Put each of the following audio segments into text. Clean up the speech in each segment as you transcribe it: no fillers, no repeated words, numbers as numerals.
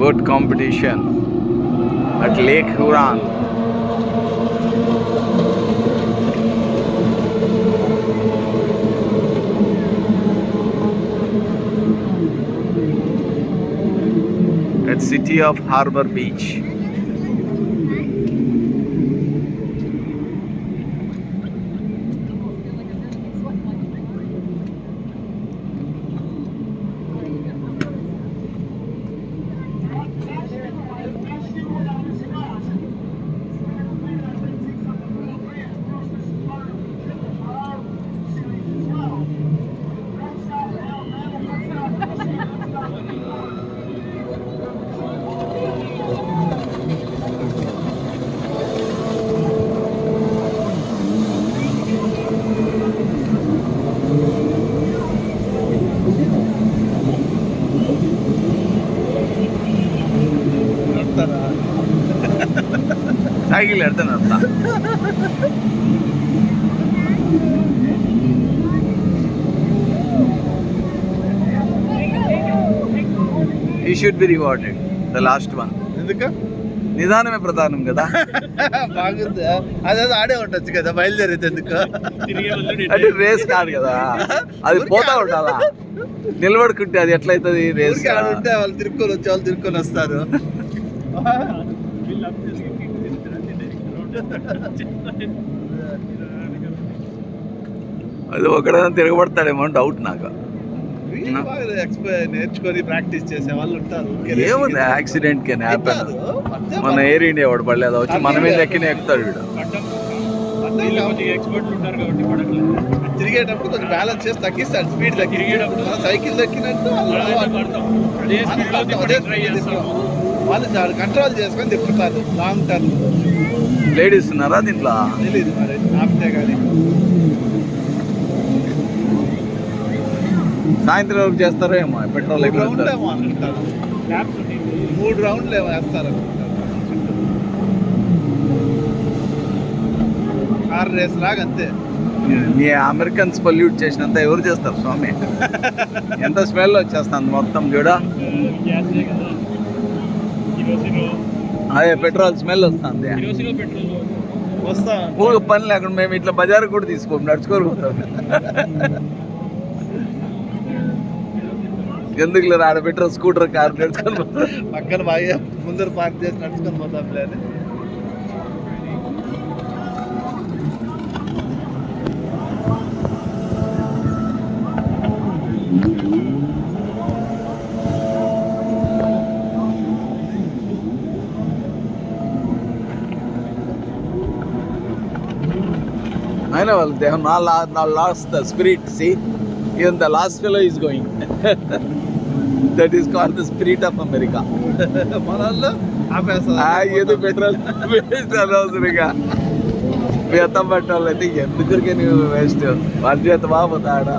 boat competition at Lake Huron. At City of Harbor Beach. Cycle எடுத்துன்னு He should be rewarded. The last one. ఎందుకు? నిదానమే ప్రధానం కదా. బాగుంది. అదే ఆడే ఉండొచ్చు కదా బయలుదేరేది ఎందుకు? అంటే రేస్ కాదు కదా, అది పోతా ఉండాలా, నిలబడుకుంటే అది ఎట్లయితుంది రేస్. ఉంటే వాళ్ళు తిరుక్కొని వచ్చి వాళ్ళు తిరుక్కొని వస్తారు. అది ఒకడైనా తిరగబడతాడేమో డౌట్ నాకు. నేర్చుకొని ప్రాక్టీస్ చేసే వాళ్ళు ఉంటారు. ఏముంది, యాక్సిడెంట్ కి హ్యాపెన్. మన ఎయిర్ ఇండియా వాడు పడలేదు, వచ్చి మన మీద ఎక్కిన ఎక్కుతాడు వీడు. తిరిగేటప్పుడు కొంచెం బ్యాలెన్స్ చేసి తగ్గిస్తాడు స్పీడ్. తిరిగేటప్పుడు సైకిల్ దక్కినట్టు వాళ్ళు కంట్రోల్ చేసుకొని తిప్పుతారు లాంగ్ టర్మ్. లేడీస్ ఉన్నారా దీంట్లో? తెలీదు మరి, ఆపితే కానీ. సాయంత్రం వరకు చేస్తారో ఏమో పెట్రోల్ ఏమో అనుకుంటారు. 3 రౌండ్లు ఏమో వేస్తారు అనుకుంటారు. కార్ రేస్ లాగా అంతే. మీ అమెరికన్స్ పొల్యూట్ చేసినంత ఎవరు చేస్తారు స్వామి? ఎంత స్మెల్ వచ్చేస్తుంది మొత్తం చూడ. అదే పెట్రోల్ స్మెల్ వస్తుంది. ఊరు పని లేకుండా మేము ఇట్లా బజార్ కూడా తీసుకోము, నడుచుకొని పోతాం. ఎందుకు లేదు, ఆడ పెట్రోల్ స్కూటర్ కార్ నడుచుకొని పోతాం. పక్కన బాగా ముందర పార్క్ చేసి నడుచుకొని పోతాం లేదు. అయినా వాళ్ళు they have not lost the spirit. See, even the last fellow is going. That is called the spirit of America. మనల్లో ఆపేస్తారు. ఏదో పెట్రోల్ వేస్ట్ అనవసరంగా వేతం పెట్రోల్ అయితే ఎందుకు నువ్వు వేస్ట్, వాళ్ళ చేత బాగుపోతాడ.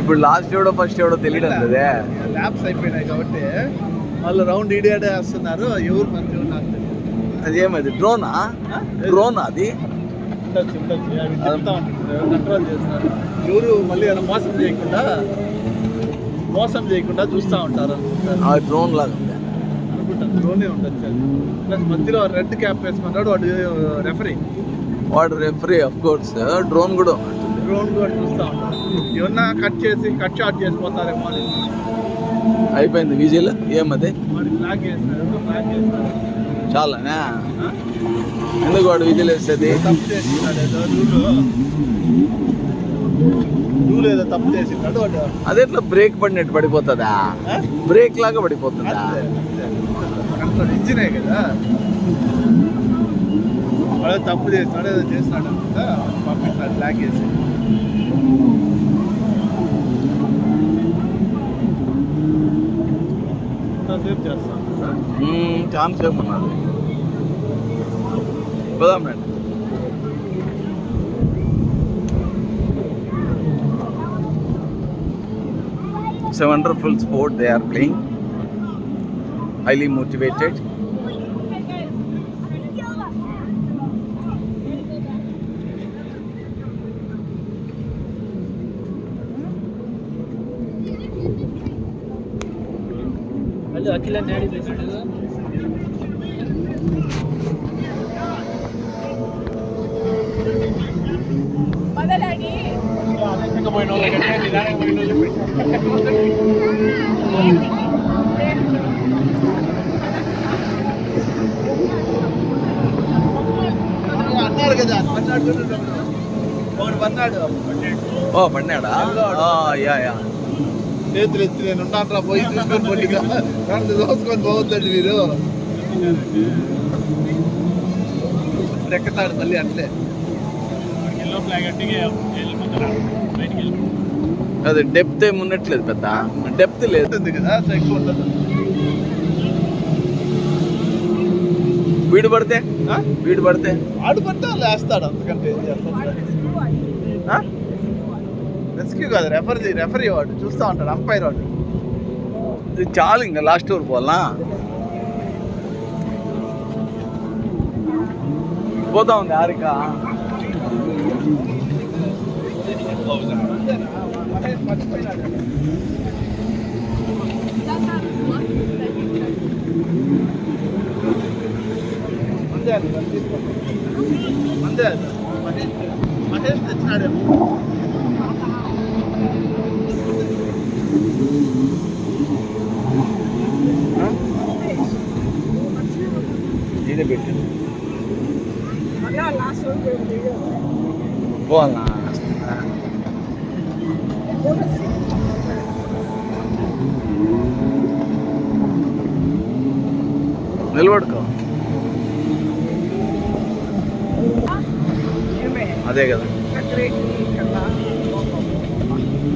ఇప్పుడు లాస్ట్ ఎవడో ఫస్ట్ ఎవడో తెలియడం కదే. ల్యాబ్స్ అయిపోయినాయి కాబట్టి వాళ్ళు రౌండ్ ఈడియాడే వేస్తున్నారు. ఎవరు మంచి ఉన్నారు అదేమది డ్రోనా? డ్రోనా అది కంట్రోల్ చేస్తున్నారు. ఎవరు మళ్ళీ అలా మోసం చేయకుండా చూస్తూ ఉంటారు. డ్రోన్ లాగా ఉంది అనుకుంటా. డ్రోనే ఉండొచ్చు. ప్లస్ మధ్యలో రెడ్ క్యాప్ వేసుకున్నాడు వాడు రెఫరీ. వాడు రెఫరీ ఆఫ్ కోర్స్. డ్రోన్ కూడా చూస్తూ ఉంటారు. ఏమన్నా కట్ షాట్ చేసిపోతారేమో అని. అయిపోయింది విజిల్. ఏమది ఫ్లాగ్ చేస్తారు. చాలానా? ఎందుకు వాడు విజిల్ వేసేది? తప్పు చేసినాడు ఏదో రూల్ ఏదో తప్పు చేసినాడు వాడు. అదే ఎట్లా బ్రేక్ పడినట్టు పడిపోతుందా? బ్రేక్ లాగా పడిపోతుందా? ఇంజినే కదా, వాడు తప్పు చేసినాడు ఏదో చేసినాడు అనుకుంటా పంపిస్తాడు ఫ్లాగ్ చేసి. సేపు చేస్తాను చాలా సేపు ఉన్నది. పోదాం రండి. It's a wonderful sport they are playing. Highly motivated. ಅದು ಅಖಿಲ ನಾಡಿ ಬೇಸಾಡು ಮೊದಲಾಗಿ అన్నాడు కదా అన్నాడు ఒకడు పన్నాడు ఓ పడినాడా యా యా చేతులు ఎత్తి నేను ఉన్నాను పోయి తీసుకొని పొట్టిగా నన్ను దోసుకొని పోవద్దండి మీరు రెక్కతాడు మళ్ళీ అట్లే అది డెప్త్ ఏమి ఉన్నట్లేదు పెద్ద డెప్త్ లేదు ఉంటుంది కదా సో ఎక్కువ ఉంటుంది వీడు పడితే ఆ? వీడు పడితే ఆడు పడితే వాళ్ళు వేస్తాడు అంతకంటే ఏం చేస్తాడు రెస్క్యూ కాదు రెఫరీ వాడు చూస్తూ ఉంటాడు అంపైర్ వాడు ఇది చాలు ఇంకా లాస్ట్ ఓవర్ పోవాలా పోతా ఉంది హారిక అంతే అది అంతే అది మహేష్ తెచ్చినాడేమో ఇదే పెట్టింది మళ్ళా లాస్ట్ పోవాలా నిలబడుకో అదే కదా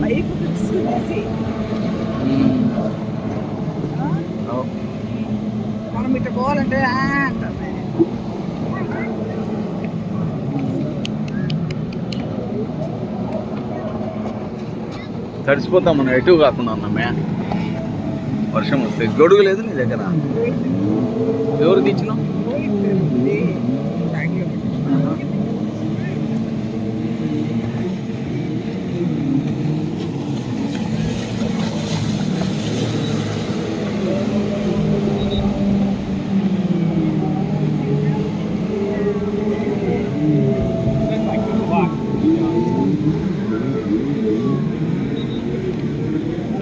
లైఫ్ తీసి మనం ఇట్లా పోవాలంటే అంటారు తడిసిపోతాం మనం ఎటు కాకుండా ఉన్నామే వర్షం వస్తే గొడుగు లేదు నీ దగ్గర ఎవరు తెచ్చినావు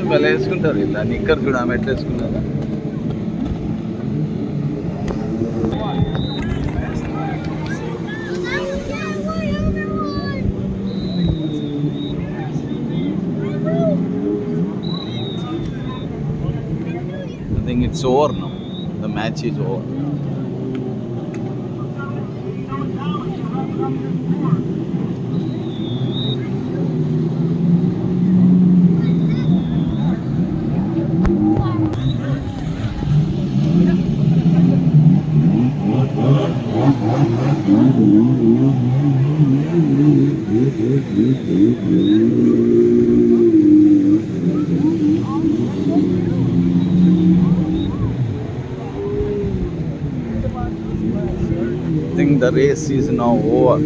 వాళ్ళు వేసుకుంటారు ఇలా నిక్కర్ చూడ ఆమె ఎట్లా వేసుకున్నారు I think it's over now. The match is over. I think the race is now over.